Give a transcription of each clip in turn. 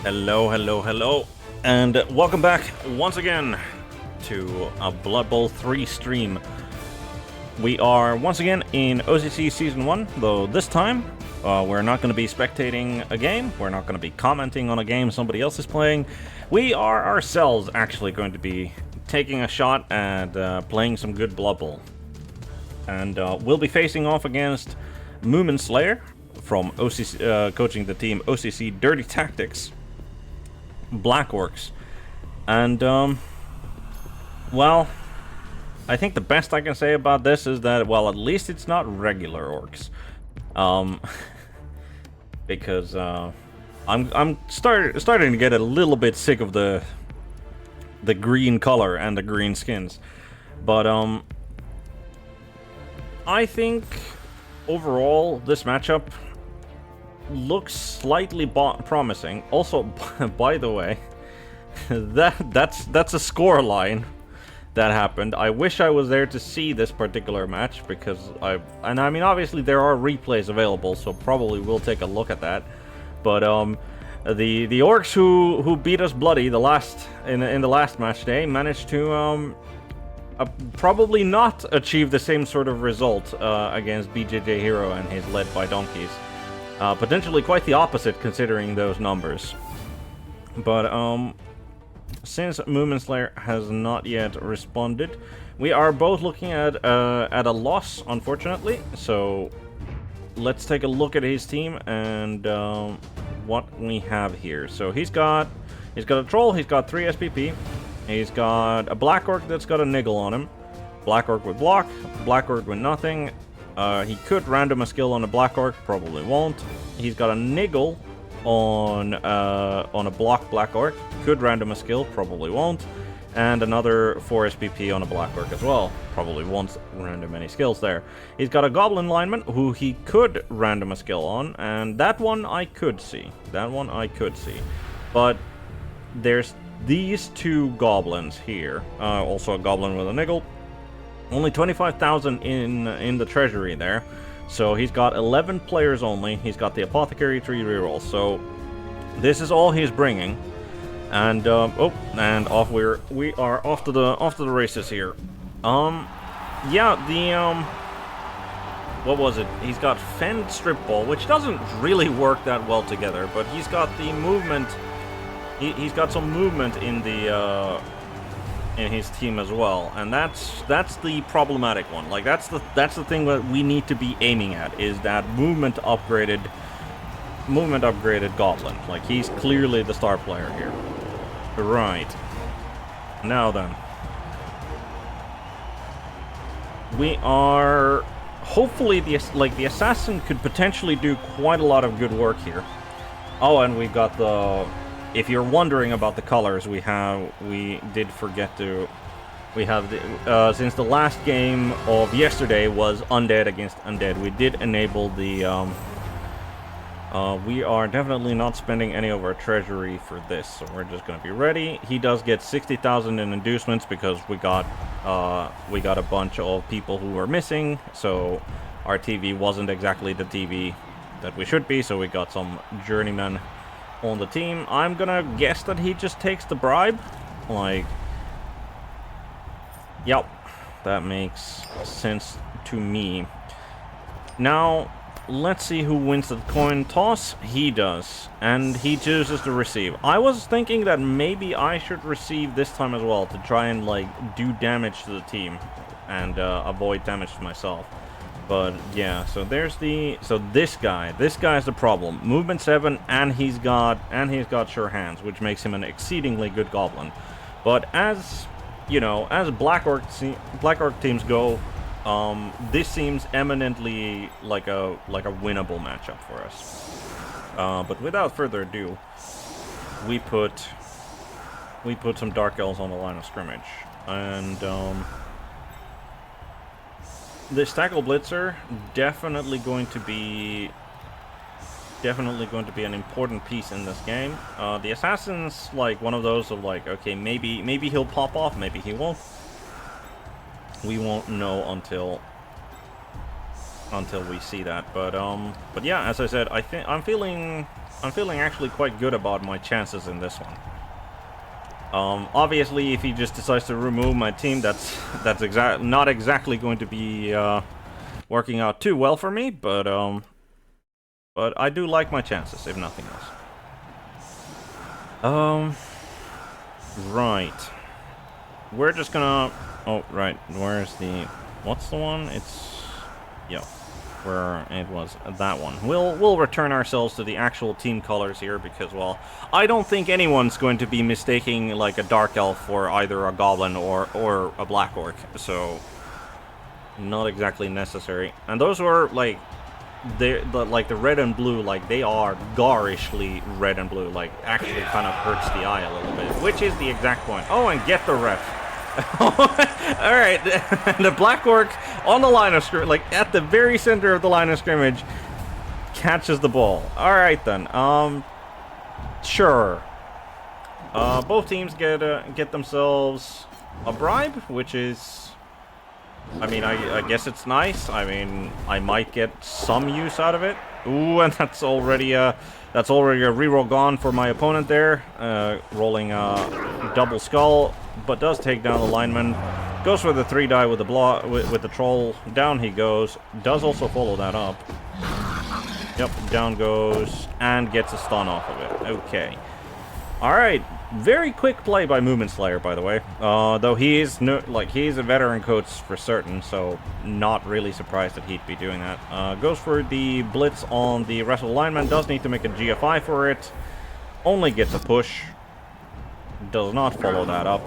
Hello, hello, hello, and welcome back once again to a Blood Bowl 3 stream. We are once again in OCC Season 1, though this time we're not going to be spectating a game, we're not going to be commenting on a game somebody else is playing. We are ourselves actually going to be taking a shot at playing some good Blood Bowl. And we'll be facing off against MuminSlayer from OCC, coaching the team OCC Dirty Tactics. Black Orcs. And, well, I think the best I can say about this is that, well, at least it's not regular Orcs. Because, I'm starting to get a little bit sick of the green color and the green skins. But, I think, overall, this matchup looks slightly promising. Also, by the way, that's a score line that happened. I wish I was there to see this particular match because I mean obviously there are replays available, so probably we'll take a look at that. But the Orcs who beat us bloody in the last match day managed to probably not achieve the same sort of result against BJJ Hero and his Led by Donkeys. Potentially quite the opposite considering those numbers. But since MuminSlayer has not yet responded, we are both looking at a loss, unfortunately. So let's take a look at his team and what we have here. So he's got a troll, he's got 3 SPP, he's got a black orc that's got a niggle on him, black orc with block, black orc with nothing. He could random a skill on a black orc, probably won't. He's got a niggle on a block black orc, could random a skill, probably won't. And another 4 SPP on a black orc as well, probably won't random any skills there. He's got a goblin lineman who he could random a skill on, and that one I could see. But there's these 2 goblins here, also a goblin with a niggle. Only 25,000 in the treasury there. So he's got 11 players only. He's got the apothecary 3 rerolls. So this is all he's bringing. And and we are off to the races here. Yeah, what was it? He's got Fend Strip Ball, which doesn't really work that well together, but he's got the movement. He's got some movement in the in his team as well, and that's the problematic one. Like that's the thing that we need to be aiming at, is that movement upgraded goblin. Like he's clearly the star player here. Right. Now then, we are hopefully the assassin could potentially do quite a lot of good work here. Oh, and we got the. If you're wondering about the colors, we did forget to. We have the since the last game of yesterday was undead against undead, we did enable the. We are definitely not spending any of our treasury for this, so we're just gonna be ready. He does get 60,000 in inducements because we got a bunch of people who were missing, so our TV wasn't exactly the TV that we should be. So we got some journeymen on the team. I'm gonna guess that he just takes the bribe. Like, yep, that makes sense to me. Now, let's see who wins the coin toss. He does, and he chooses to receive. I was thinking that maybe I should receive this time as well to try and, like, do damage to the team and avoid damage to myself. But yeah, so there's this guy's the problem. Movement 7, and he's got sure hands, which makes him an exceedingly good goblin. But as you know, as Black Orc teams go, this seems eminently like a winnable matchup for us. But without further ado, we put some Dark Elves on the line of scrimmage, and this Tackle Blitzer definitely going to be an important piece in this game. The Assassin's like one of those of like, okay, maybe he'll pop off, maybe he won't. We won't know until we see that. But yeah, as I said, I'm feeling I'm feeling actually quite good about my chances in this one. Obviously, if he just decides to remove my team, that's not exactly going to be working out too well for me. But I do like my chances, if nothing else. Right. We're just gonna. Oh, right. Where's the? What's the one? It's. Yo. Where it was that one. We'll return ourselves to the actual team colors here because, well, I don't think anyone's going to be mistaking like a dark elf for either a goblin or a black orc. So not exactly necessary. And those were like the red and blue, like they are garishly red and blue, like actually kind of hurts the eye a little bit, which is the exact point. Oh, and get the ref. Alright, the black orc on the line of scrimmage, like at the very center of the line of scrimmage, catches the ball. Alright then, sure. Both teams get themselves a bribe, which is, I mean, I guess it's nice. I mean, I might get some use out of it. Ooh, and that's already a reroll gone for my opponent there, rolling a double skull, but does take down the lineman. Goes for the 3-die with the with the troll. Down he goes. Does also follow that up. Yep, down goes and gets a stun off of it. Okay. All right. Very quick play by MuminSlayer, by the way. Though he is he's a veteran coach for certain, so not really surprised that he'd be doing that. Goes for the blitz on the wrestle lineman. Does need to make a GFI for it. Only gets a push. Does not follow that up.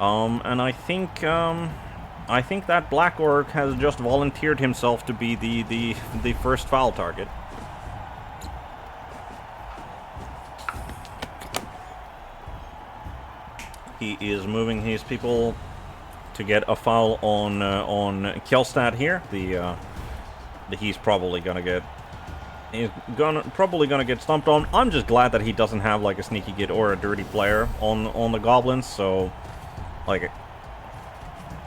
And I think that Black Orc has just volunteered himself to be the first foul target. He is moving his people to get a foul on Kjelstad here. He's probably gonna get stumped on. I'm just glad that he doesn't have like a sneaky git or a dirty player on the goblins. So, like,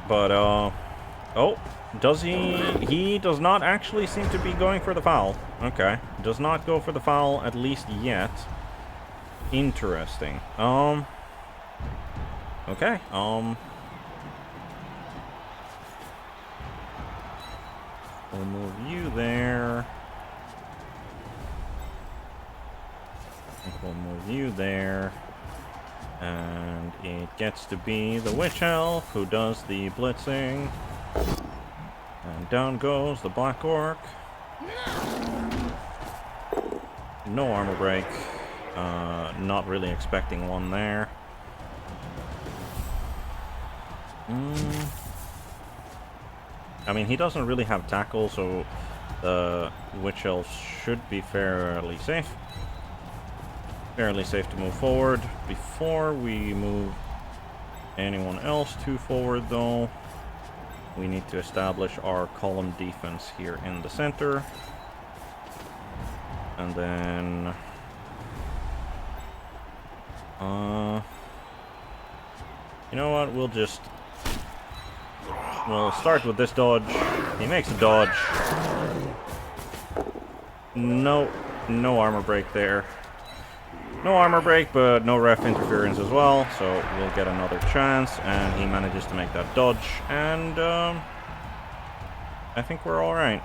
but oh, does he? He does not actually seem to be going for the foul. Okay, does not go for the foul at least yet. Interesting. Okay, we'll move you there. I think we'll move you there. And it gets to be the Witch Elf who does the blitzing. And down goes the Black Orc. No armor break. Not really expecting one there. I mean, he doesn't really have tackle, so the Witch Elf should be fairly safe. Fairly safe to move forward. Before we move anyone else too forward, though, we need to establish our column defense here in the center. And then... you know what, we'll start with this dodge. He makes a dodge. No armor break there. No armor break, but no ref interference as well, so we'll get another chance, and he manages to make that dodge, and I think we're alright.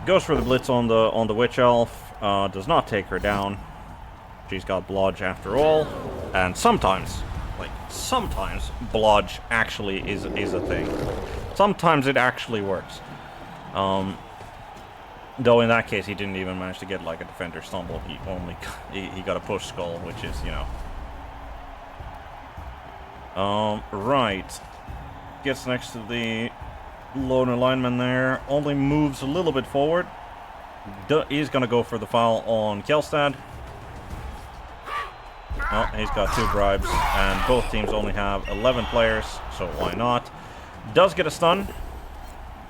Goes for the blitz on the Witch Elf, does not take her down. She's got blodge after all, and sometimes blodge actually is a thing. Sometimes it actually works. Though in that case he didn't even manage to get like a defender stumble. He got a push skull, which is, you know. Right. Gets next to the loner lineman there. Only moves a little bit forward. He's gonna go for the foul on Kjelstad. Oh, he's got 2 bribes, and both teams only have 11 players, so why not? Does get a stun,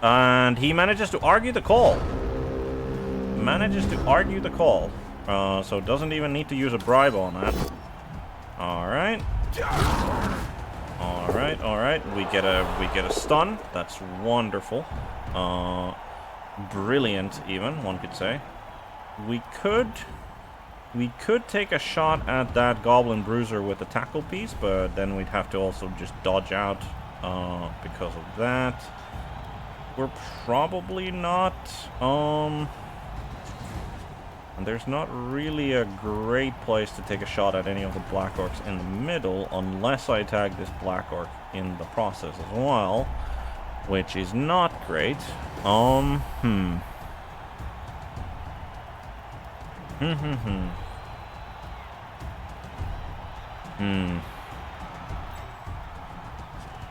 and he manages to argue the call. So doesn't even need to use a bribe on that. Alright. We get a stun. That's wonderful. Brilliant, even, one could say. We could take a shot at that Goblin Bruiser with the tackle piece, but then we'd have to also just dodge out because of that. We're probably not. And there's not really a great place to take a shot at any of the Black Orcs in the middle, unless I tag this Black Orc in the process as well, which is not great.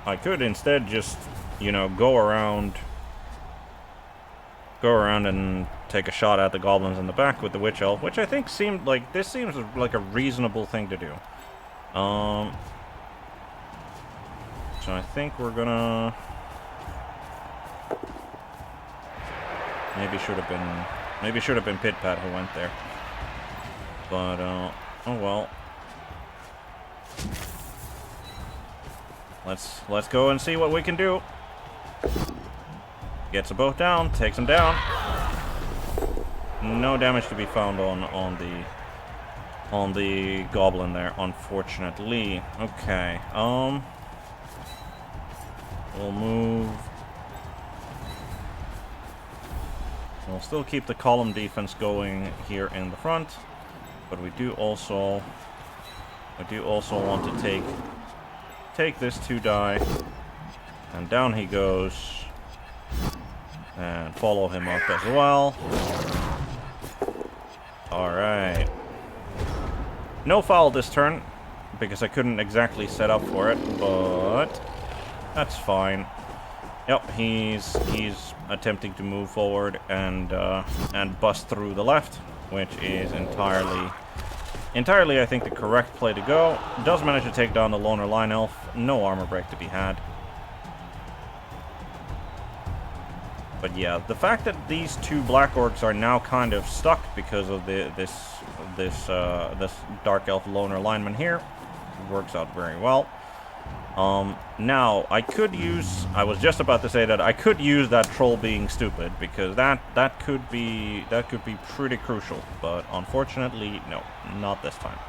I could instead just, you know, go around and take a shot at the goblins in the back with the Witch Elf, which I think seems like a reasonable thing to do. So I think we're gonna maybe should have been Pit Pat who went there. But oh well. Let's go and see what we can do. Gets them both down, takes them down. No damage to be found on the goblin there, unfortunately. Okay. We'll move. We'll still keep the column defense going here in the front, but we do also want to take this 2-die, and down he goes, and follow him up as well. Alright. No foul this turn, because I couldn't exactly set up for it, but that's fine. Yep, he's attempting to move forward and bust through the left, which is entirely, I think, the correct play to go. Does manage to take down the Loner Line Elf. No armor break to be had. But yeah, the fact that these two Black Orcs are now kind of stuck because of this Dark Elf Loner Lineman here works out very well. Now I was just about to say that I could use that troll being stupid, because that could be pretty crucial, but unfortunately no, not this time.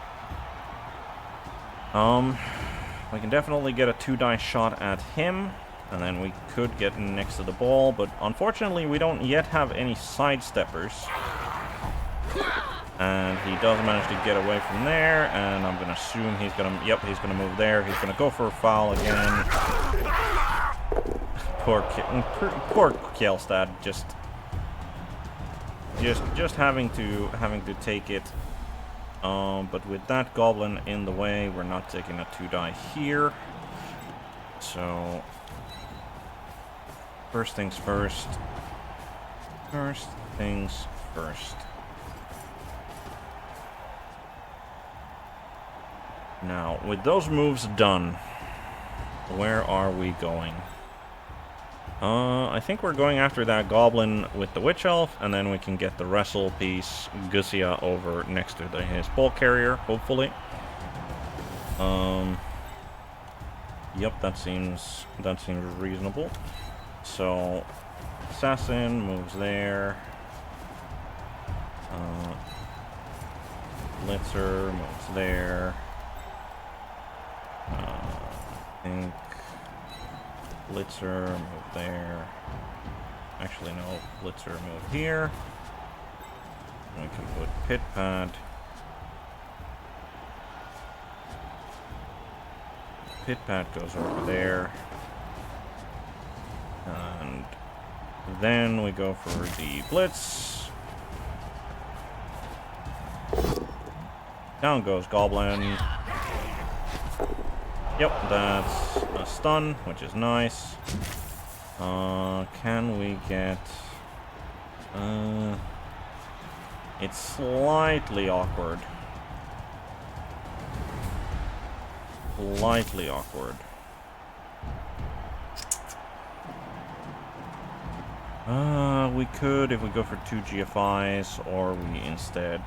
We can definitely get a 2-die shot at him, and then we could get next to the ball, but unfortunately we don't yet have any sidesteppers. And he does manage to get away from there, and I'm gonna assume he's gonna move there. He's gonna go for a foul again. Poor Kjelstad, just having to take it. But with that goblin in the way, we're not taking a 2-die here. So first things first. First things first. Now, with those moves done, where are we going? I think we're going after that goblin with the Witch Elf, and then we can get the wrestle piece Gussia over next to his ball carrier, hopefully. Yep, that seems reasonable. So, Assassin moves there. Blitzer moves there. I think Blitzer move there. Actually, no, Blitzer move here. We can put Pit Pad. Pit Pad goes over there. And then we go for the Blitz. Down goes Goblin. Yep, that's a stun, which is nice. Can we get... it's slightly awkward. Slightly awkward. We could, if we go for 2 GFIs, or we instead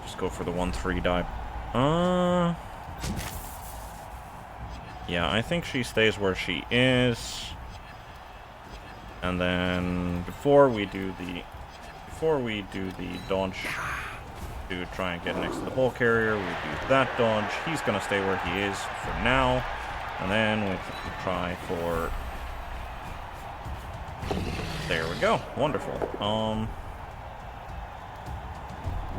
just go for the 1-3 die. Yeah, I think she stays where she is. And then before we do before we do the dodge to try and get next to the ball carrier, we do that dodge. He's gonna stay where he is for now. And then we try for... There we go. Wonderful.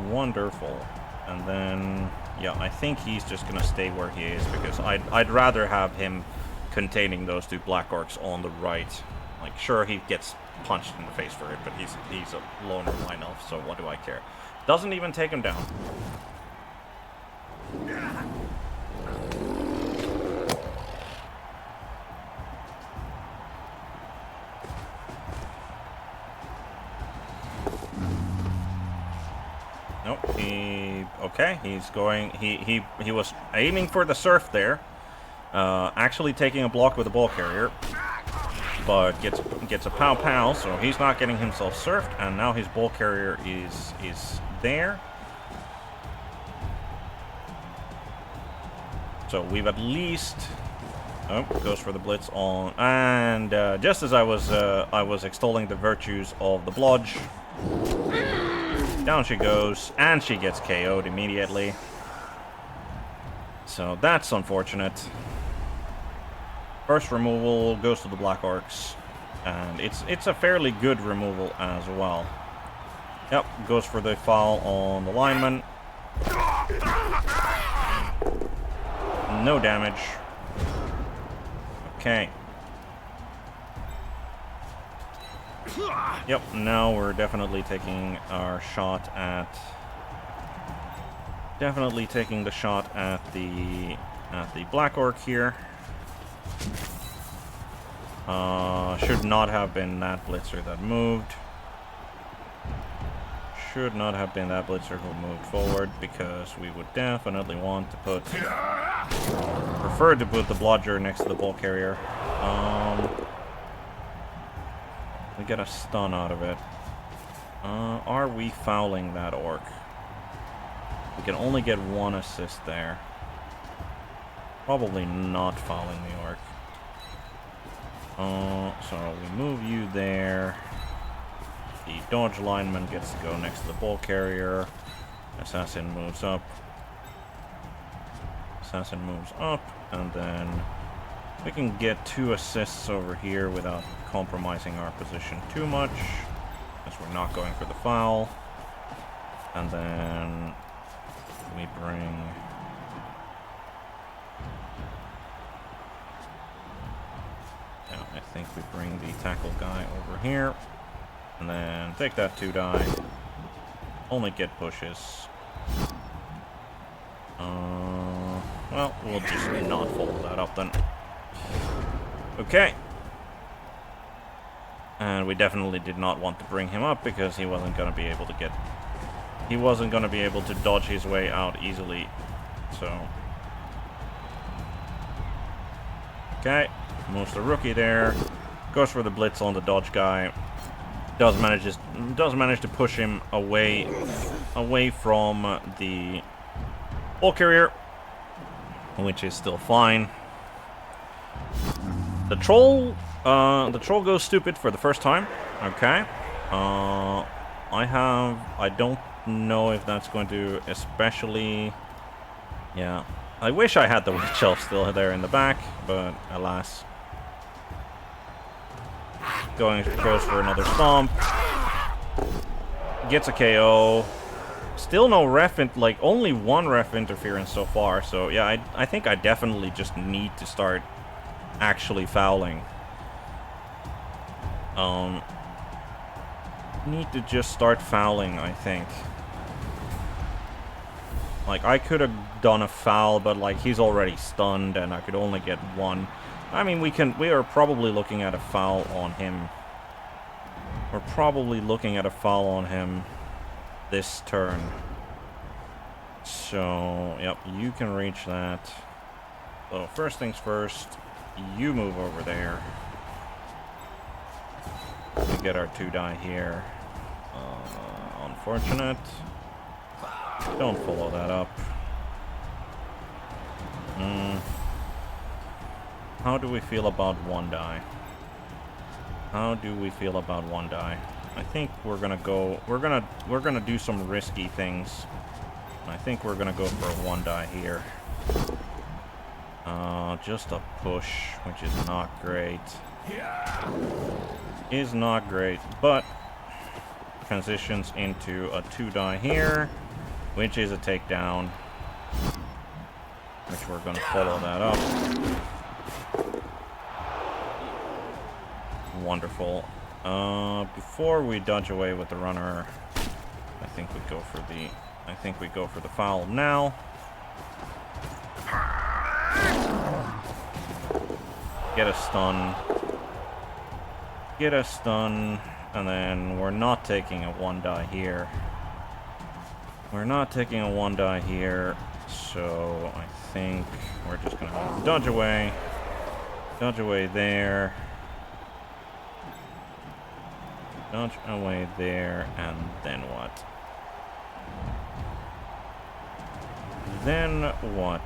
Wonderful. And then... Yeah, I think he's just gonna stay where he is, because I'd rather have him containing those two Black Orcs on the right. Like, sure, he gets punched in the face for it, but he's a loner line elf, so what do I care? Doesn't even take him down. Nope, okay, he's going, he was aiming for the surf there, actually taking a block with the ball carrier, but gets a pow-pow, so he's not getting himself surfed, and now his ball carrier is there. So we've at least... Oh, goes for the blitz on, and just as I was extolling the virtues of the blodge, down she goes, and she gets KO'd immediately. So that's unfortunate. First removal goes to the Black Orcs, and it's a fairly good removal as well. Yep, goes for the foul on the lineman. No damage. Okay. Yep, now we're definitely taking our shot at... Definitely taking the shot at the Black Orc here. Should not have been that blitzer that moved. Should not have been that blitzer who moved forward, because we would definitely want to put... Prefer to put the blodger next to the ball carrier. We get a stun out of it. Are we fouling that orc? We can only get one assist there. Probably not fouling the orc. So we move you there. The dodge lineman gets to go next to the ball carrier. Assassin moves up. Assassin moves up, and then we can get 2 assists over here without compromising our position too much, as we're not going for the foul. And then we bring... Yeah, I think we bring the tackle guy over here. And then take that 2 die. Only get pushes. Well, we'll just not follow that up then. Okay. And we definitely did not want to bring him up, because he wasn't going to be able to get... He wasn't going to be able to dodge his way out easily. So... Okay. Moves the rookie there. Goes for the blitz on the dodge guy. Does manage to push him away from the ball carrier, which is still fine. The troll goes stupid for the first time. Okay. I don't know if that's going to especially... Yeah. I wish I had the witch elf still there in the back, but alas. Goes for another stomp. Gets a KO. Still no ref, like only 1 ref interference so far. So yeah, I think I definitely just need to start actually fouling. Need to just start fouling, I think. Like, I could have done a foul, but like he's already stunned and I could only get 1. I mean, we are probably looking at a foul on him. We're probably looking at a foul on him this turn. So, yep, you can reach that. So, first things first, you move over there. We get our 2 die here. Unfortunate. Don't follow that up. How do we feel about 1 die? How do we feel about 1 die? I think we're gonna go. We're gonna do some risky things. I think we're gonna go for a 1-die here. Just a push, which is not great. Is not great, but transitions into a 2-die here, which is a takedown. Which we're gonna follow that up. Wonderful. Before we dodge away with the runner, I think we go for the foul now. Get a stun. Get a stun, and then we're not taking a 1-die here. We're not taking a 1-die here, so I think we're just gonna dodge away. Dodge away there. Dodge away there, and then what? Then what?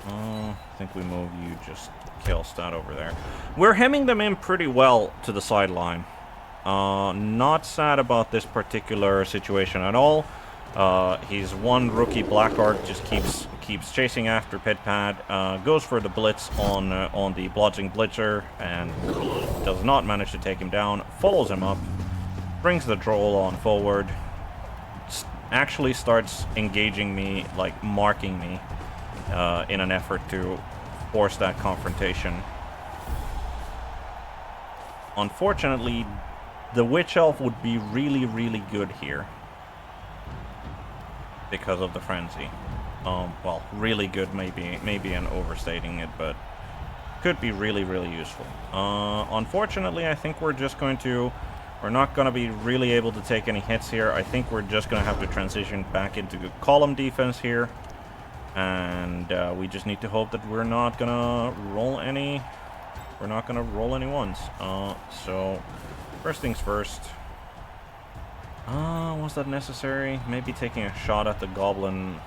I think we move you just kill stat over there. We're hemming them in pretty well to the sideline. Not sad about this particular situation at all. He's one rookie Black Orc, just keeps chasing after Pitpad, goes for the blitz on the blodging blitzer, and does not manage to take him down. Follows him up, brings the troll on forward, actually starts engaging me, like marking me, in an effort to force that confrontation. Unfortunately, the Witch Elf would be really, really good here because of the frenzy. Well, really good, maybe an overstating it, but could be really, really useful. Unfortunately, I think we're not going to be really able to take any hits here. I think we're just going to have to transition back into column defense here. And we just need to hope that we're not going to roll any ones. So, first things first. Was that necessary? Maybe taking a shot at the goblin.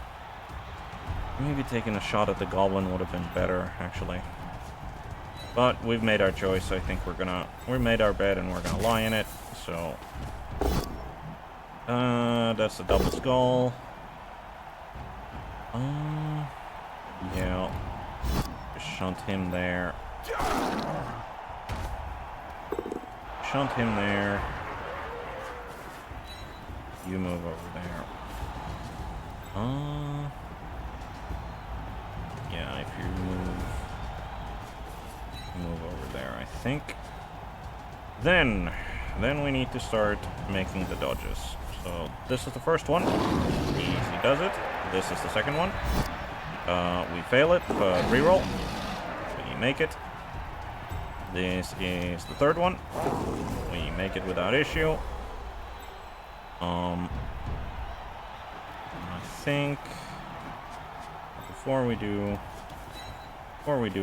Maybe taking a shot at the goblin would have been better, actually. But we've made our choice. I think we made our bed and we're gonna lie in it. So, that's a double skull. Yeah. Just shunt him there. Shunt him there. You move over there. Yeah, if you move over there, I think. Then we need to start making the dodges. So this is the first one. Easy does it. This is the second one. We fail it, but reroll. We make it. This is the third one. We make it without issue. I think before we do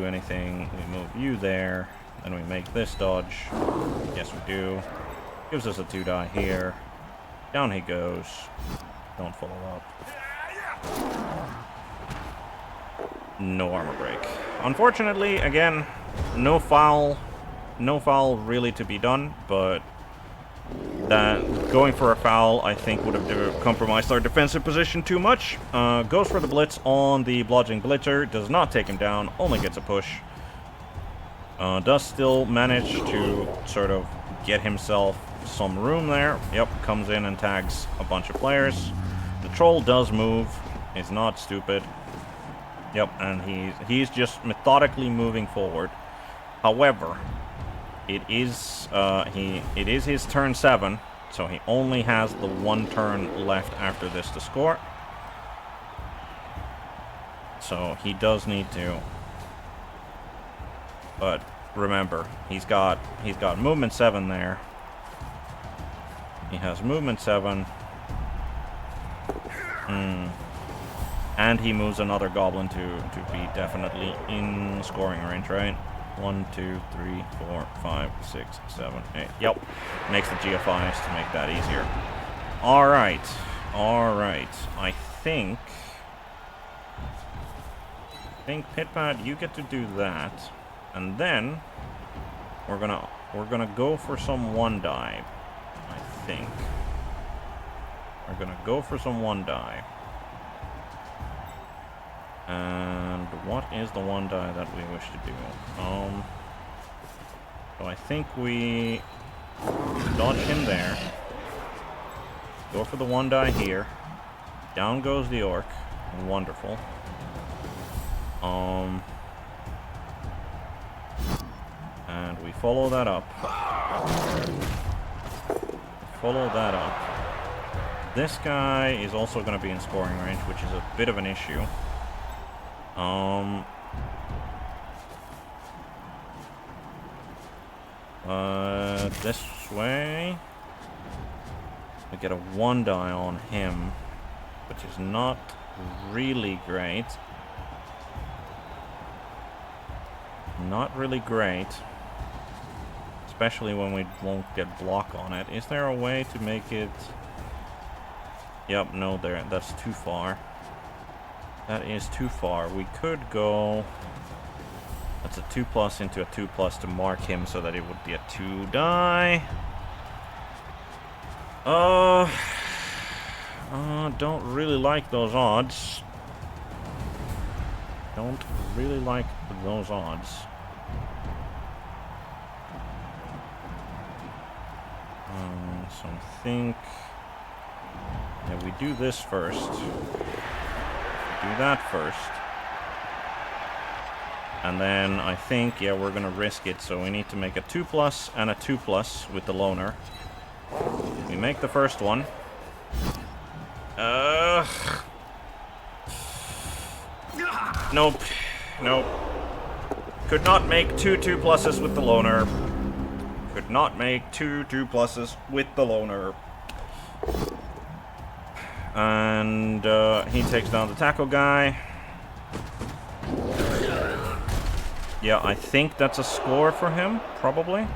anything, we move you there, then we make this dodge. Yes, we do. Gives us a 2-die here. Down he goes. Don't follow up. No armor break. Unfortunately, again, no foul really to be done, but that going for a foul, I think, would have compromised our defensive position too much. Goes for the blitz on the blodging blitzer, does not take him down, only gets a push. Does still manage to sort of get himself some room there. Yep, comes in and tags a bunch of players. The troll does move, is not stupid. Yep, and he's just methodically moving forward. However, it is his turn 7, so he only has the 1 turn left after this to score. So he does need to. But remember, he's got movement 7 there. He has movement 7. And he moves another goblin to be definitely in scoring range, right? 1, 2, 3, 4, 5, 6, 7, 8. Yep. Makes the GFIs to make that easier. Alright. I think Pitpad, you get to do that. And then we're gonna go for some 1-die. I think. We're gonna go for some 1-die. And what is the 1-die that we wish to do? So I think we dodge him there. Go for the 1-die here. Down goes the orc. Wonderful. And we follow that up. Follow that up. This guy is also going to be in scoring range, which is a bit of an issue. This way. We get a 1-die on him, which is not really great. Not really great. Especially when we won't get block on it. Is there a way to make it... Yep, no, that's too far. That is too far. We could go... That's a 2+ into a 2+ to mark him so that it would be a 2-die. Don't really like those odds. Don't really like those odds. So I think... Yeah, we do this first. Do that first. And then I think, yeah, we're gonna risk it. So we need to make a 2+ and a 2+ with the loner. We make the first one. Nope. Nope. Could not make 2 2+s with the loner. Could not make 2 2+s with the loner. And he takes down the tackle guy. Yeah, I think that's a score for him, probably.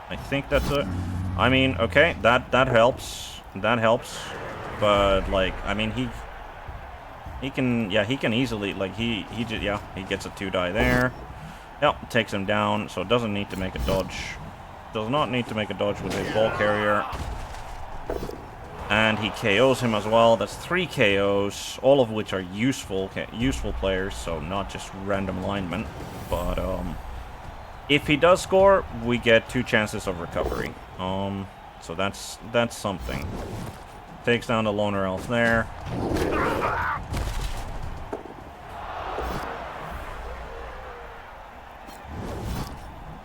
I think that's a... I mean, okay, that helps. That helps. But, like, I mean, he can... Yeah, he can easily... Like, he gets a 2-die there. Yep, takes him down, so doesn't need to make a dodge. Does not need to make a dodge with a ball carrier. And he KOs him as well. That's 3 KOs, all of which are useful players, so not just random linemen. But if he does score, we get 2 chances of recovery. So that's something. Takes down the loner elf there.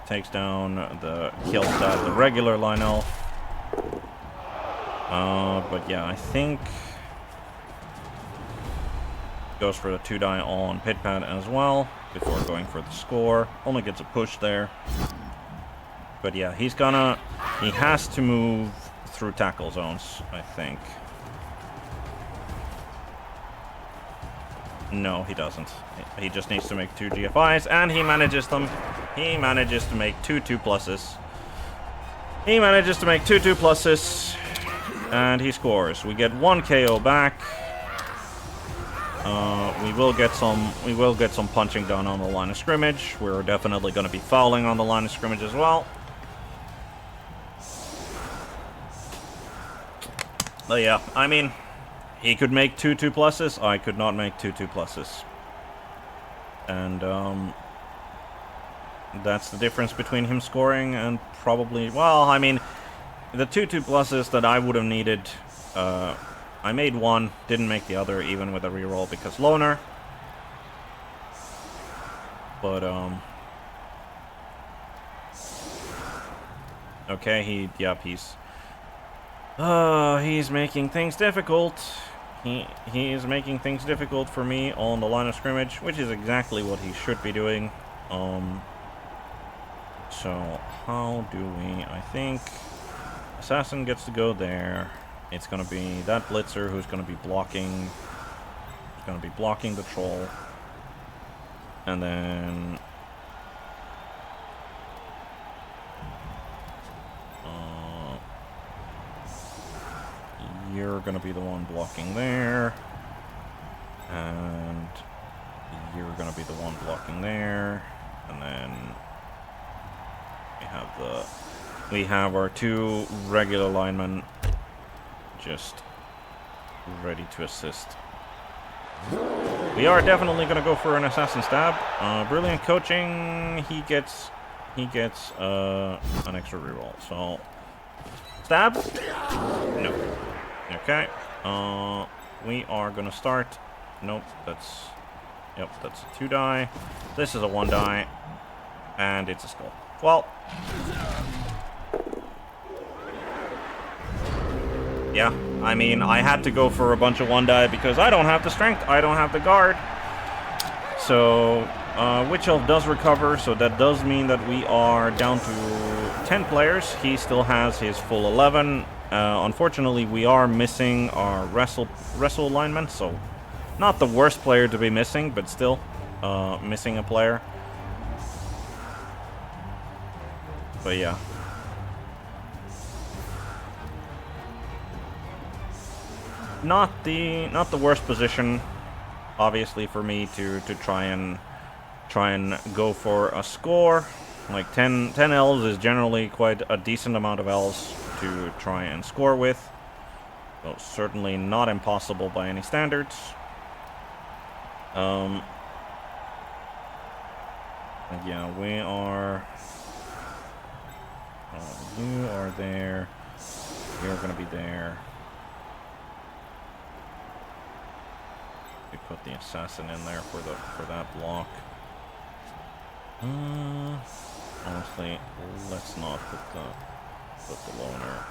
Takes down kills the regular line elf. But yeah, I think goes for the 2-die on Pitpat as well before going for the score. Only gets a push there. But yeah, he has to move through tackle zones, I think. No, he doesn't. He just needs to make 2 GFIs, and he manages them. He manages to make 2 2+s. He manages to make 2 2+s. And he scores. We get 1 KO back. We will get some punching done on the line of scrimmage. We're definitely going to be fouling on the line of scrimmage as well. But yeah, I mean, he could make 2 2+s. I could not make 2 2+s. And that's the difference between him scoring and probably... Well, I mean... The 2 2+s that I would have needed, I made 1, didn't make the other, even with a reroll because loner. But, okay, he's making things difficult. He is making things difficult for me on the line of scrimmage, which is exactly what he should be doing. So, how do we, I think... Assassin gets to go there. It's going to be that blitzer who's going to be blocking. He's going to be blocking the troll. And then... you're going to be the one blocking there. And you're going to be the one blocking there. And then... We have our two regular linemen just ready to assist. We are definitely going to go for an assassin stab. Brilliant coaching. He gets an extra reroll. So stab. No. Okay. We are going to start. Nope. That's a 2 die. This is a 1 die, and it's a skull. Well. Yeah, I mean, I had to go for a bunch of 1 die because I don't have the strength, I don't have the guard. So, Witch Elf does recover, so that does mean that we are down to 10 players. He still has his full 11. Unfortunately, we are missing our wrestle lineman, so not the worst player to be missing, but still missing a player. But yeah. Not the worst position, obviously, for me to try and go for a score. Like 10 elves is generally quite a decent amount of elves to try and score with. So certainly not impossible by any standards. Yeah, we are. You are there. You're gonna be there. We put the assassin in there for that block. Honestly, let's not put the loner.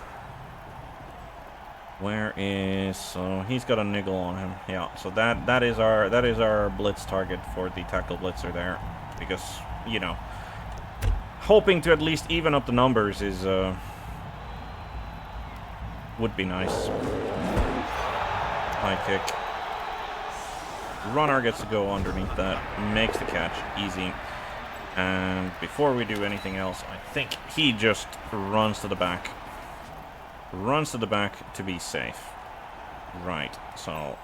Where is? So he's got a niggle on him. Yeah. So that is our blitz target for the tackle blitzer there, because you know, hoping to at least even up the numbers is would be nice. High kick. Runner gets to go underneath that, makes the catch easy. And before we do anything else, I think he just runs to the back. Runs to the back to be safe. Right, so...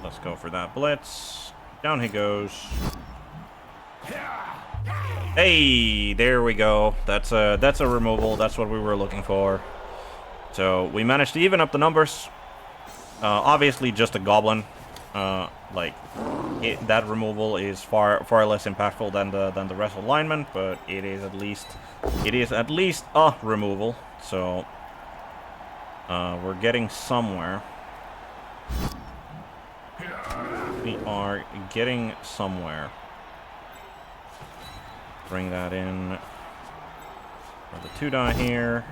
let's go for that blitz. Down he goes. Hey, there we go. That's a removal. That's what we were looking for. So we managed to even up the numbers. Obviously, just a goblin. That removal is far less impactful than the wrestle lineman, but it is at least a removal. So we're getting somewhere. We are getting somewhere. Bring that in for the 2 die here.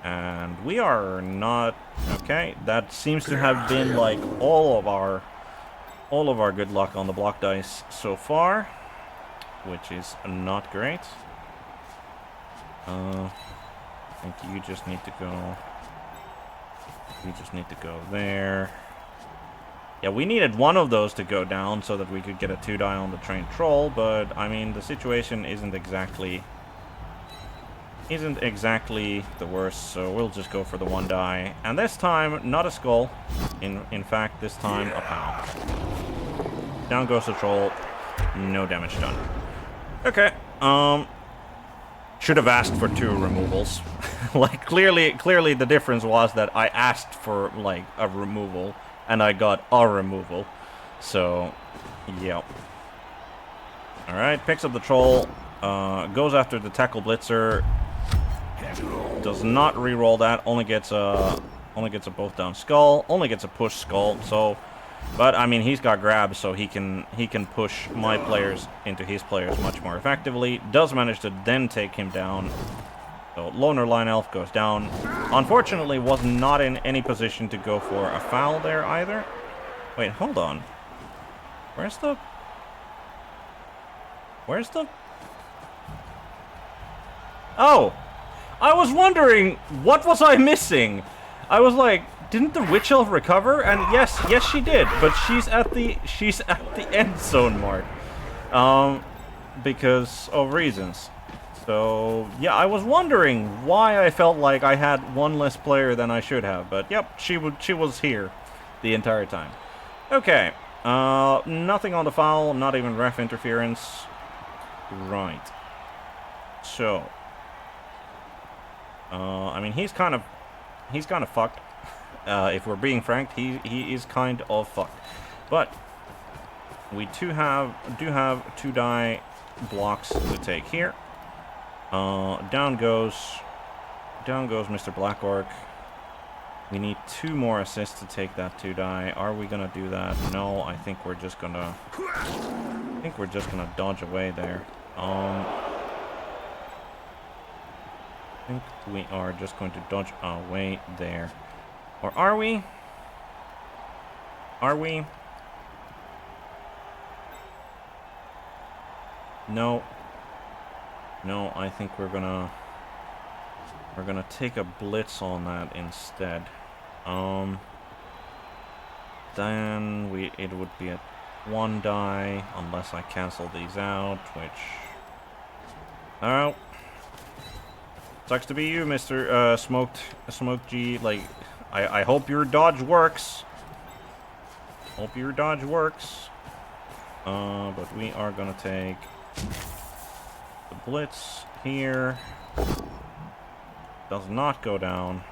And we are not... Okay, that seems to have been like all of our good luck on the block dice so far, which is not great. I think you just need to go... You just need to go there. Yeah, we needed one of those to go down so that we could get a 2 die on the trained troll, but I mean the situation isn't exactly the worst, so we'll just go for the 1 die. And this time, not a skull. In fact, this time a pow. Down goes the troll. No damage done. Okay. Should have asked for 2 removals. Like clearly the difference was that I asked for like a removal and I got a removal. So, yeah. Alright, picks up the troll, goes after the tackle blitzer. Does not reroll that, only gets a both down skull, only gets a push skull, so but I mean he's got grabs, so he can push my players into his players much more effectively. Does manage to then take him down. So loner line elf goes down. Unfortunately was not in any position to go for a foul there either. Wait, hold on. Where's the Oh! I was wondering, what was I missing? I was like, didn't the witch elf recover? And yes she did, but she's at the end zone mark. Because of reasons. So, yeah, I was wondering why I felt like I had one less player than I should have, but yep, she was here the entire time. Okay, Nothing on the foul, not even ref interference. Right. So, I mean, he's kind of fucked. If we're being frank, he is kind of fucked. But we do have 2 die blocks to take here. Down goes Mr. Black Orc. We need 2 more assists to take that 2 die. Are we gonna do that? No, I think we're just gonna dodge away there. I think we are just going to dodge away there. Or are we? Are we? No. No, I think we're gonna take a blitz on that instead. Then it would be a 1 die unless I cancel these out, which oh, sucks to be you, Mr. Smoked G. Like, I hope your dodge works. Hope your dodge works. But we are gonna take the blitz here. Does not go down.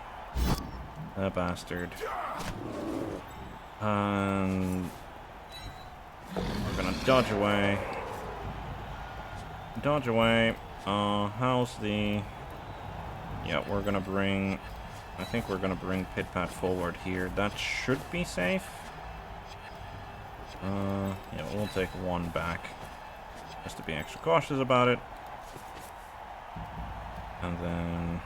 That bastard. And we're gonna dodge away. Dodge away. How's the... Yeah, we're gonna bring... I think we're gonna bring Pit Pat forward here. That should be safe. Yeah, we'll take 1 back. Just to be extra cautious about it. And then...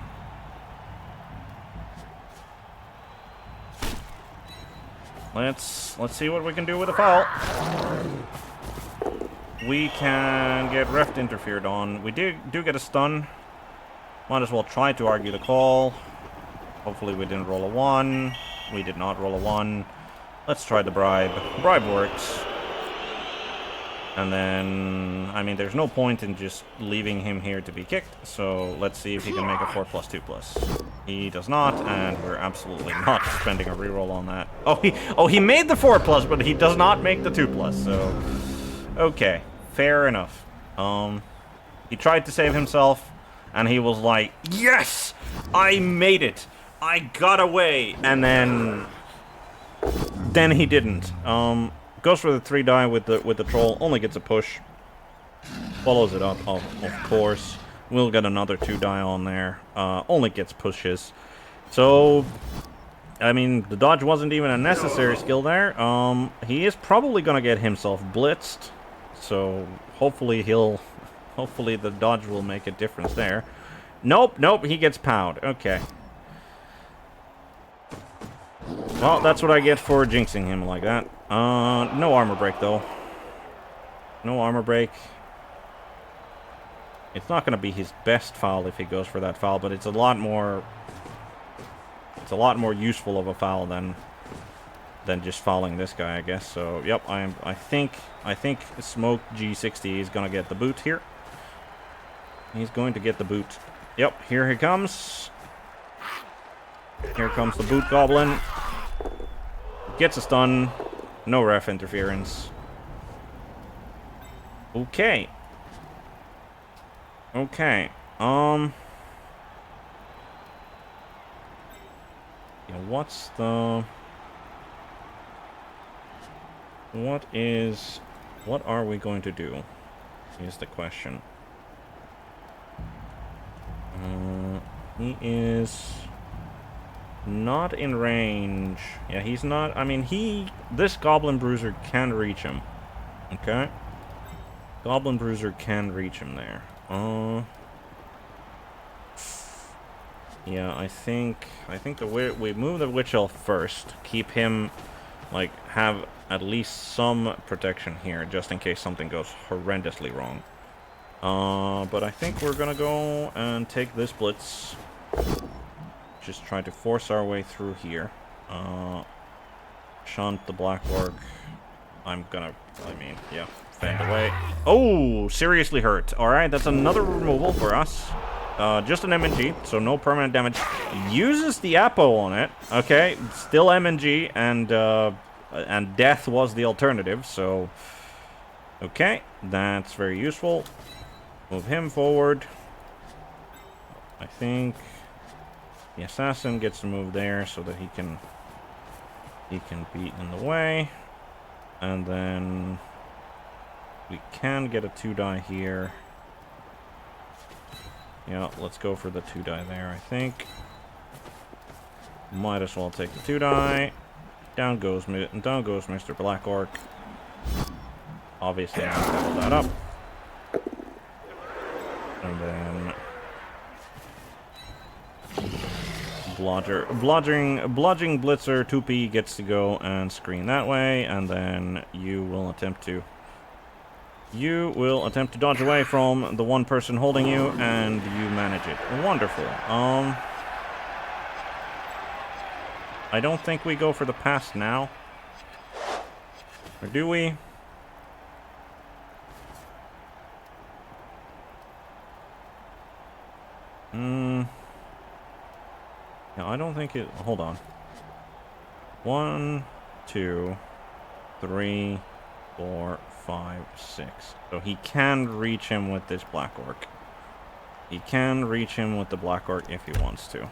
Let's see what we can do with a foul. We can get ref interfered on. We do get a stun. Might as well try to argue the call. Hopefully we didn't roll a 1. We did not roll a 1. Let's try the bribe. Bribe works. And then, I mean, there's no point in just leaving him here to be kicked. So let's see if he can make a 4+2+. He does not, and we're absolutely not spending a reroll on that. Oh, he made the 4+, but he does not make the 2+. So, okay, fair enough. He tried to save himself, and he was like, "Yes, I made it. I got away." And then he didn't. Goes for the 3 die with the troll. Only gets a push. Follows it up, of course. We'll get another 2 die on there. Only gets pushes. So, I mean, the dodge wasn't even a necessary skill there. He is probably gonna get himself blitzed. So hopefully the dodge will make a difference there. Nope, he gets powed. Okay. Well, that's what I get for jinxing him like that. No armor break, though. No armor break. It's not going to be his best foul if he goes for that foul, but it's a lot more... It's a lot more useful of a foul than just fouling this guy, I guess. So, yep, I think Smoke G60 is going to get the boot here. He's going to get the boot. Yep, here he comes. Here comes the boot goblin. Gets a stun. No ref interference. Okay. Okay. Yeah, what's the... What are we going to do? Is the question. He is not in range. Yeah, he's not. I mean, this Goblin Bruiser can reach him. Okay. Goblin Bruiser can reach him there. Yeah, I think we move the Witch Elf first. Keep him, like, have at least some protection here, just in case something goes horrendously wrong. But I think we're gonna go and take this blitz. Just try to force our way through here. Shunt the Black Orc. Yeah, fend away. Oh, seriously hurt. Alright, that's another removal for us. Just an MNG, so no permanent damage. Uses the Apo on it. Okay, still MNG, and and death was the alternative, so... Okay, that's very useful. Move him forward. I think the assassin gets to move there so that he can beat in the way. And then we can get a 2-die here. Yeah, let's go for the 2-die there, I think. Might as well take the 2-die. Down goes Mr. Black Orc. Obviously, I can level that up. And then... Blodging Blitzer 2P gets to go and screen that way, and then you will attempt to dodge away from the one person holding you, and you manage it. Wonderful. I don't think we go for the pass now. Or do we? No, I don't think it... Hold on. 1, 2, 3, 4, 5, 6. So he can reach him with this Black Orc. He can reach him with the Black Orc if he wants to.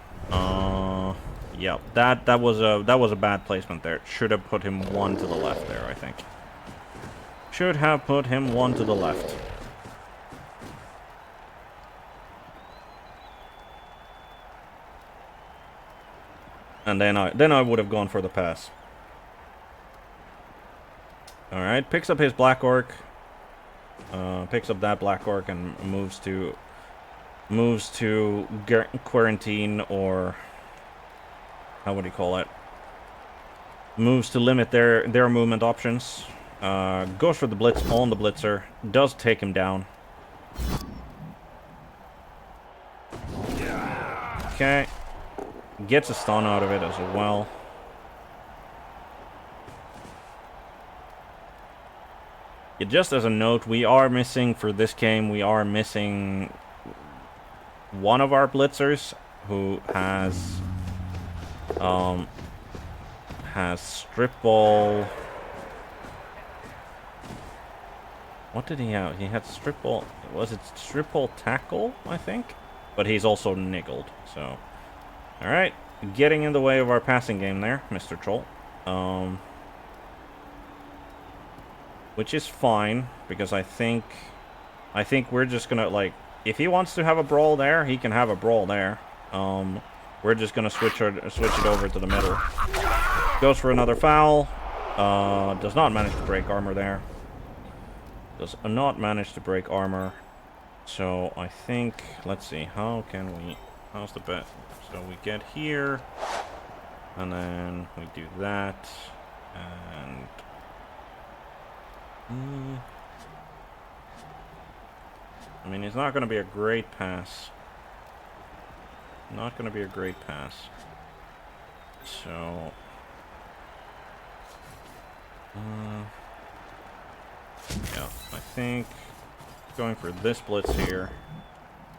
Yeah, that was a bad placement there. Should have put him 1 to the left there, I think. Should have put him 1 to the left. And then I would have gone for the pass. Alright, picks up his Black Orc. Picks up that Black Orc and moves to quarantine, or how would you call it? Moves to limit their movement options. Goes for the blitz on the Blitzer. Does take him down. Okay. Gets a stun out of it as well. Yeah, just as a note, we are missing for this game, we are missing one of our Blitzers who has strip ball. What did he have? He had strip ball. Was it strip ball tackle, I think? But he's also niggled, so... Alright, getting in the way of our passing game there, Mr. Troll. Which is fine, because I think we're just gonna, like, if he wants to have a brawl there, he can have a brawl there. We're just gonna switch it over to the middle. Goes for another foul. Does not manage to break armor there. Does not manage to break armor. So I think, let's see, how's the bet? So we get here, and then we do that, and I mean, it's not going to be a great pass. Not going to be a great pass. So yeah, I think going for this blitz here.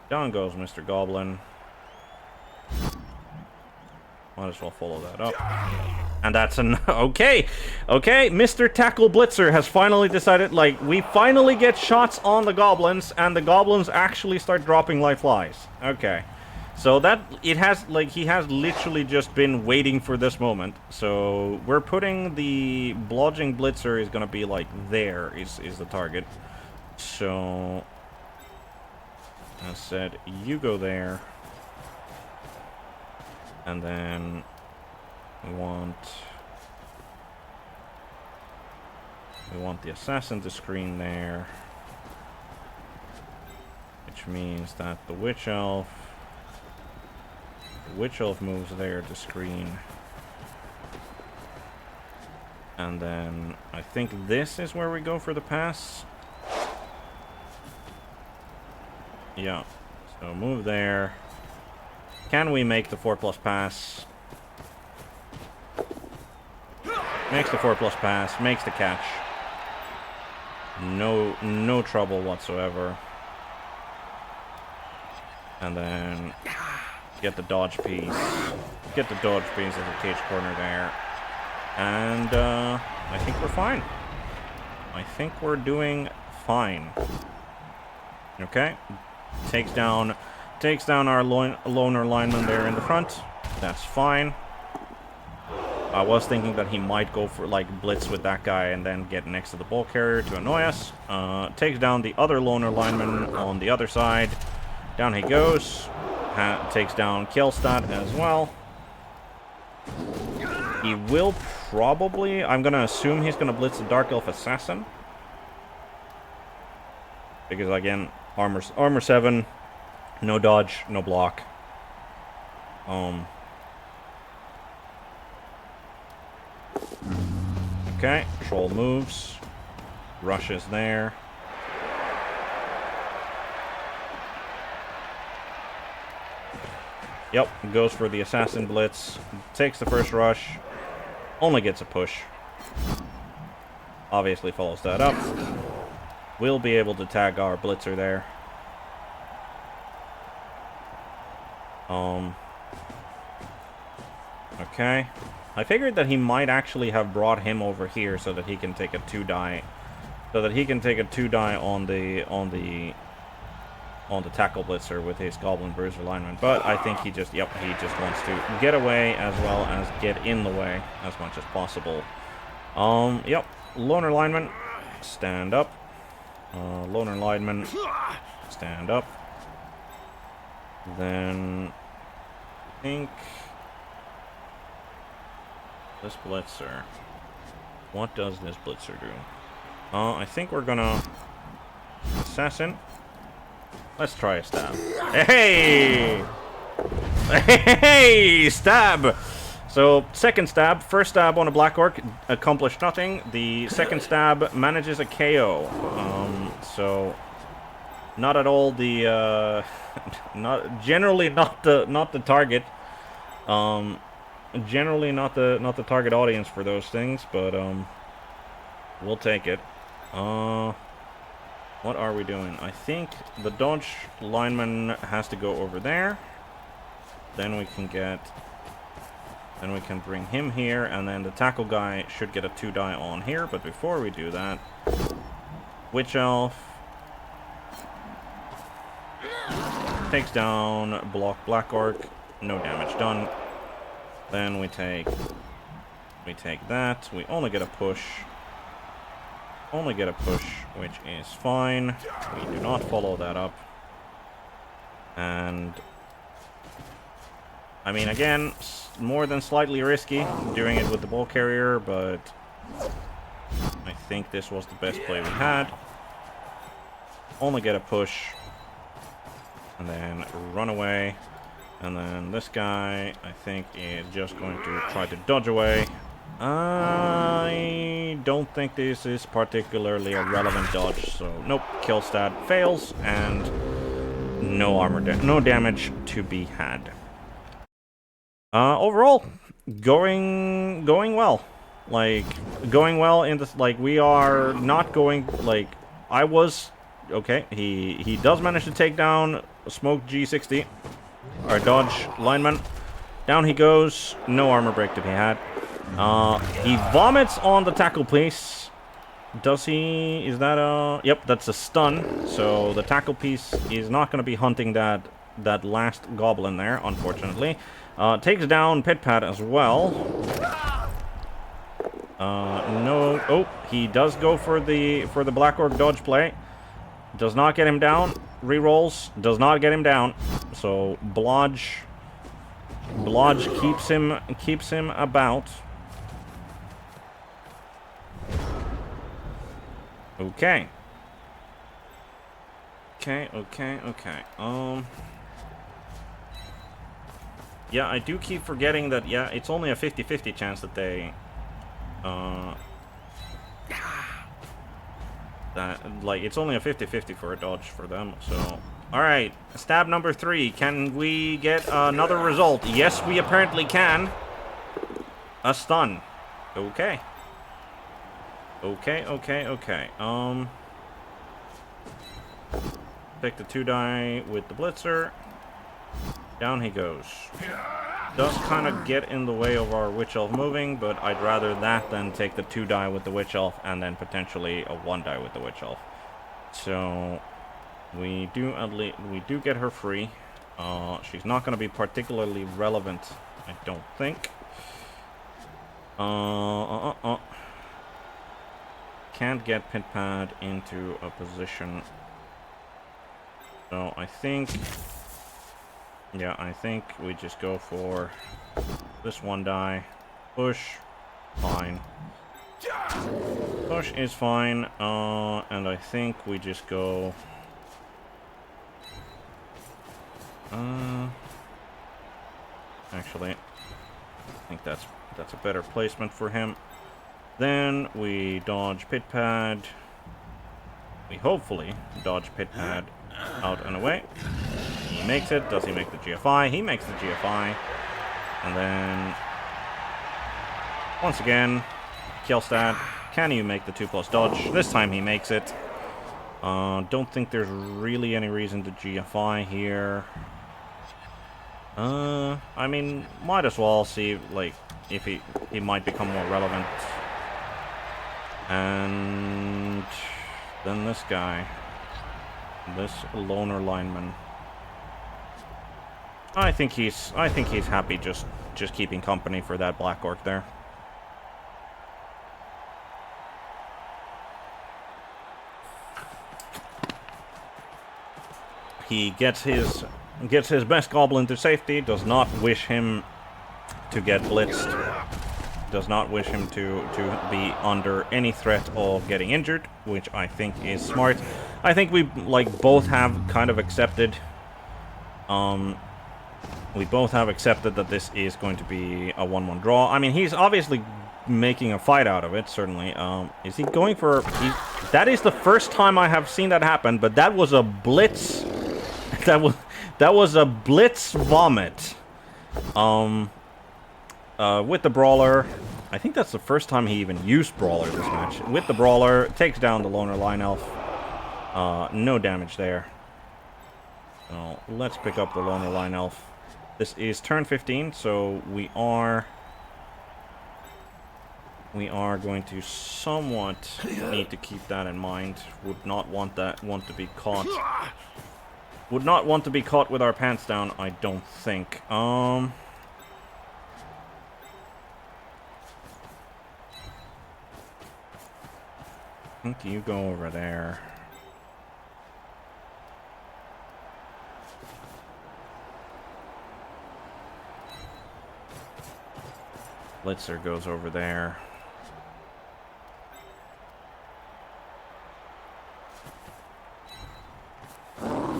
Down goes Mr. Goblin. Might as well follow that up. And that's an... Okay! Okay, Mr. Tackle Blitzer has finally decided, like, we finally get shots on the goblins, and the goblins actually start dropping like flies. Okay. So that... It has, like, he has literally just been waiting for this moment. So we're putting the blodging Blitzer is gonna be, like, there is the target. So... I said, you go there. And then we want the assassin to screen there, which means that the witch elf moves there to screen, and then I think this is where we go for the pass. Yeah, so move there. Can we make the 4+ pass? Makes the 4+ pass, makes the catch. No trouble whatsoever. And then get the dodge piece. Get the dodge piece at the cage corner there. And I think we're fine. I think we're doing fine. Okay. Takes down our loner lineman there in the front. That's fine. I was thinking that he might go for, like, blitz with that guy and then get next to the ball carrier to annoy us. Takes down the other loner lineman on the other side. Down he goes. Takes down Kjellstad as well. He will probably... I'm going to assume he's going to blitz the Dark Elf Assassin. Because, again, armor 7. No dodge, no block. Okay, Troll moves. Rushes there. Yep, goes for the Assassin Blitz. Takes the first rush. Only gets a push. Obviously follows that up. We'll be able to tag our Blitzer there. Okay. I figured that he might actually have brought him over here so that he can take a 2-die. So that he can take a 2-die on the tackle blitzer with his Goblin Bruiser lineman. But I think he just wants to get away as well as get in the way as much as possible. Yep. Loner lineman, stand up. Loner lineman, stand up. Then I think this blitzer. What does this blitzer do? I think we're gonna assassin. Let's try a stab. Hey! Hey! Stab! So, second stab. First stab on a Black Orc accomplished nothing. The second stab manages a KO. So not at all the generally not the target. Generally not the target audience for those things, but we'll take it. What are we doing? I think the dodge lineman has to go over there. Then we can bring him here, and then the tackle guy should get a 2-die on here. But before we do that, Witch Elf takes down Black Orc. No damage done. Then we take that. We only get a push. Which is fine. We do not follow that up. And I mean, again, more than slightly risky doing it with the ball carrier, but I think this was the best play we had. Only get a push. And then run away. And then this guy, I think, is just going to try to dodge away. I don't think this is particularly a relevant dodge, so nope. Kjellstad fails, and no damage to be had. Overall, going well. Like, going well in this, like, we are not going, like, I was, okay, he does manage to take down Smoke G60, our dodge lineman. Down he goes, no armor break to be had. He vomits on the tackle piece. Does he? Is that a... Yep, that's a stun. So the tackle piece is not going to be hunting that last goblin there, unfortunately. Takes down Pit Pat as well. No. Oh, he does go for the Black Orc dodge play. Does not get him down. Rerolls. Does not get him down. So Blodge keeps him about. Okay. Okay. Yeah, I do keep forgetting that, yeah, it's only a 50-50 chance that they, it's only a 50-50 for a dodge for them, so... Alright, stab number 3. Can we get another result? Yes, we apparently can. A stun. Okay. Okay. Take the 2-die with the blitzer. Down he goes. does kind of get in the way of our Witch Elf moving, but I'd rather that than take the 2 die with the Witch Elf and then potentially a 1 die with the Witch Elf. So we do get her free. She's not going to be particularly relevant, I don't think. Can't get Pit Pad into a position. So I think, yeah, I think we just go for this 1 die. Push, fine. Push is fine, and I think we just go... actually, I think that's a better placement for him. Then we dodge Pit Pad. We hopefully dodge Pit Pad out and away. He makes it. Does he make the GFI? He makes the GFI. And then, once again, Kjellstad. Can you make the 2+ dodge? This time he makes it. Don't think there's really any reason to GFI here. I mean, might as well see, like, if he might become more relevant. And then this guy. This loner lineman. I think he's happy just keeping company for that Black Orc there. He gets his best goblin to safety, does not wish him to get blitzed, does not wish him to be under any threat of getting injured, which I think is smart. I think we both have kind of accepted that this is going to be a 1-1 draw. I mean, he's obviously making a fight out of it, certainly. Is he going for... that is the first time I have seen that happen, but that was a blitz... that was a blitz vomit. With the Brawler. I think that's the first time he even used Brawler this match. With the Brawler, takes down the Loner Line Elf. No damage there. So let's pick up the Loner Line Elf. This is turn 15, so we are going to somewhat need to keep that in mind. Would not want to be caught. Would not want to be caught with our pants down, I don't think. I think you go over there. Blitzer goes over there.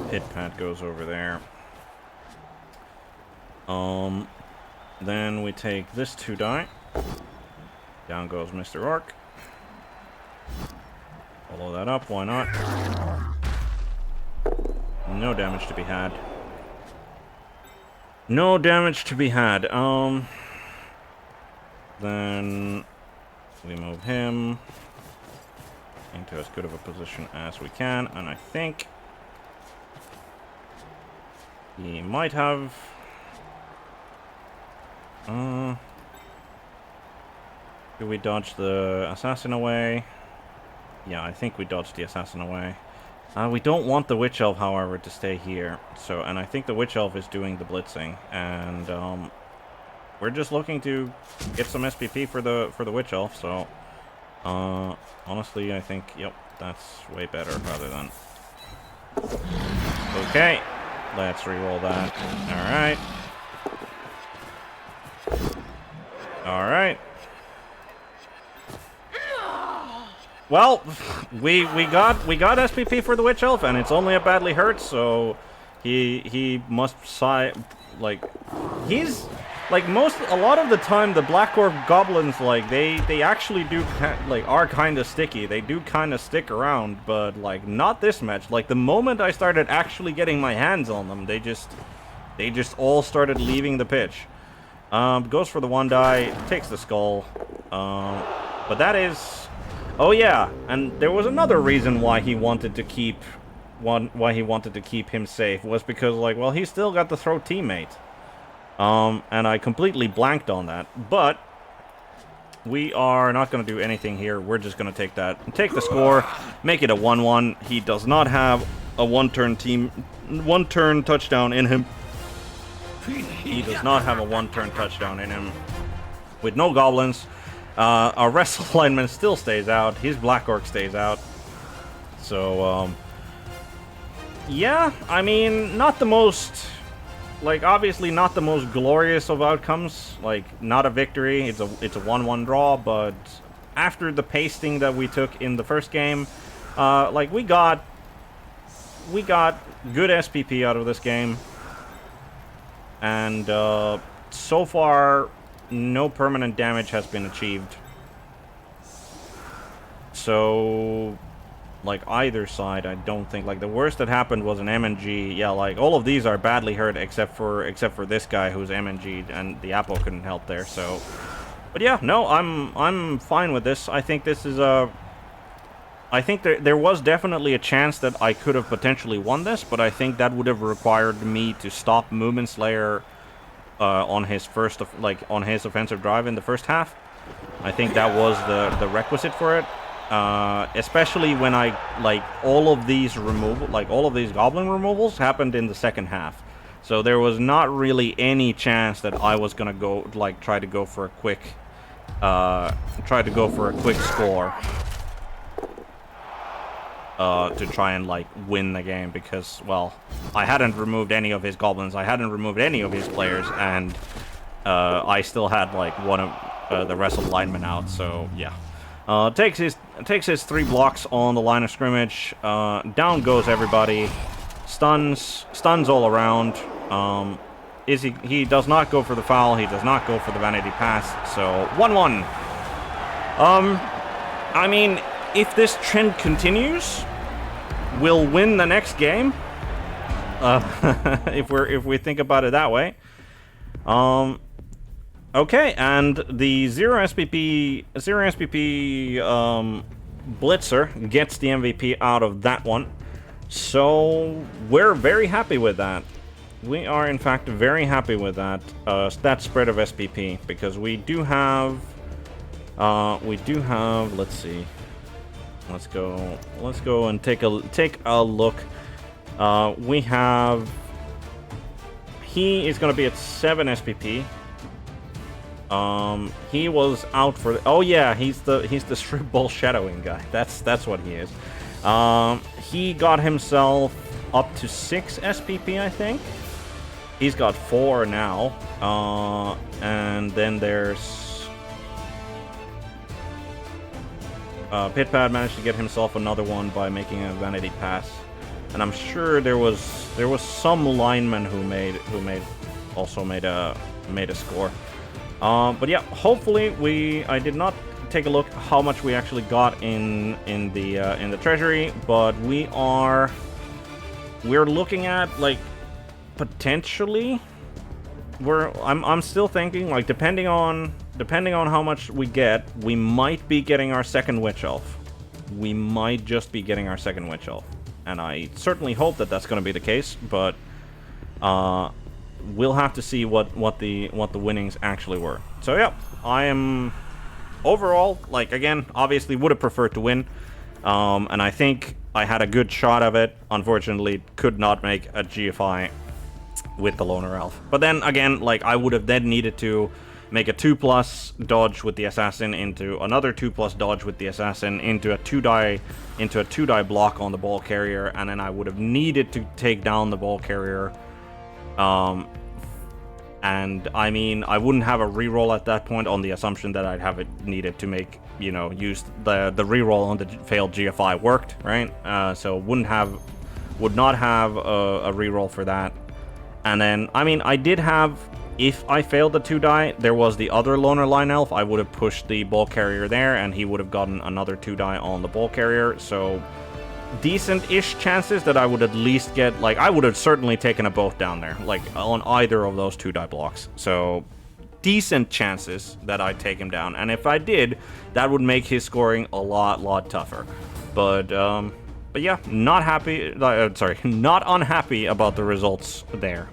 Pit Pad goes over there. Then we take this 2 die. Down goes Mr. Orc. Follow that up, why not? No damage to be had. No damage to be had. Then we move him into as good of a position as we can, and I think he might have... do we dodge the assassin away? Yeah, I think we dodged the assassin away. We don't want the Witch Elf, however, to stay here. So, and I think the Witch Elf is doing the blitzing, and we're just looking to get some SPP for the Witch Elf. So, honestly, I think, yep, that's way better rather than... Okay, let's reroll that. All right. Well, we got SPP for the Witch Elf, and it's only a badly hurt, so he must sigh. Like, he's like a lot of the time the Black Orc goblins, like they actually do are kind of sticky. They do kind of stick around, but like not this match. Like the moment I started actually getting my hands on them, they just all started leaving the pitch. Goes for the 1 die, takes the skull, but that is. Oh yeah, and there was another reason why he wanted to keep him safe, was because, like, well, he still got the throw teammate. And I completely blanked on that. But we are not going to do anything here. We're just going to take the score, make it a 1-1. He does not have a one-turn touchdown in him. He does not have a one-turn touchdown in him. With no goblins, our wrestle lineman still stays out. His Black Orc stays out. So, yeah, I mean, not the most, like, obviously not the most glorious of outcomes. Like, not a victory. It's a 1-1 draw, but after the pasting that we took in the first game, like, we got good SPP out of this game. And so far, no permanent damage has been achieved. So, like, either side, I don't think. Like, the worst that happened was an MNG. Yeah, like, all of these are badly hurt except for this guy who's MNG'd, and the apple couldn't help there, so. But yeah, no, I'm fine with this. I think this is a... I think there was definitely a chance that I could have potentially won this, but I think that would have required me to stop MuminSlayer on his offensive drive in the first half. I think that was the requisite for it, especially when all of these goblin removals happened in the second half. So there was not really any chance that I was gonna go try to go for a quick score. To try and, like, win the game, because, well, I hadn't removed any of his goblins, I hadn't removed any of his players, and I still had, like, one of the wrestled linemen out, so, yeah. Takes his 3 blocks on the line of scrimmage, down goes everybody, stuns all around, he does not go for the foul, he does not go for the vanity pass, so 1-1. I mean, if this trend continues, we'll win the next game. If we think about it that way. Okay, and the 0 SPP Blitzer gets the MVP out of that one. So we're very happy with that. We are in fact very happy with that spread of SPP, because we do have let's see. Let's go and take a look. He is going to be at 7 SPP. He was out for oh yeah, he's the strip ball shadowing guy. That's what he is. He got himself up to 6 SPP, I think. He's got 4 now. And then there's Pitpad managed to get himself another one by making a vanity pass, and I'm sure there was some lineman who also made a score. But yeah, hopefully I did not take a look how much we actually got in the treasury, but we're looking at, like, potentially I'm still thinking, like, depending on how much we get, we might be getting our second Witch Elf. We might just be getting our second Witch Elf. And I certainly hope that that's going to be the case, but we'll have to see what the winnings actually were. So yeah, I am overall, like, again, obviously would have preferred to win. And I think I had a good shot of it. Unfortunately, could not make a GFI with the Loner Elf. But then again, like, I would have then needed to make a 2+ dodge with the assassin into another 2+ dodge with the assassin into a 2-die block on the ball carrier, and then I would have needed to take down the ball carrier. And I mean, I wouldn't have a reroll at that point on the assumption that I'd have it needed to make, you know, use the reroll on the failed GFI worked, right? So would not have a reroll for that. And then, I mean, I did have, if I failed the 2-die, there was the other Loner Line Elf. I would have pushed the ball carrier there, and he would have gotten another 2-die on the ball carrier. So decent-ish chances that I would at least get, like, I would have certainly taken a both down there, like, on either of those 2-die blocks. So decent chances that I'd take him down. And if I did, that would make his scoring a lot tougher. But yeah, not unhappy about the results there.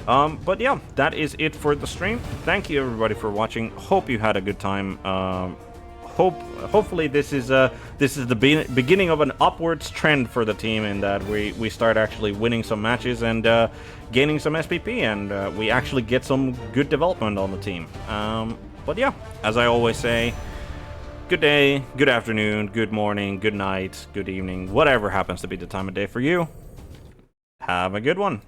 But yeah, that is it for the stream. Thank you everybody for watching. Hope you had a good time. Hopefully this is the beginning of an upwards trend for the team, in that we start actually winning some matches and gaining some SPP, and we actually get some good development on the team. But yeah, as I always say, good day, good afternoon, good morning, good night, good evening, whatever happens to be the time of day for you. Have a good one.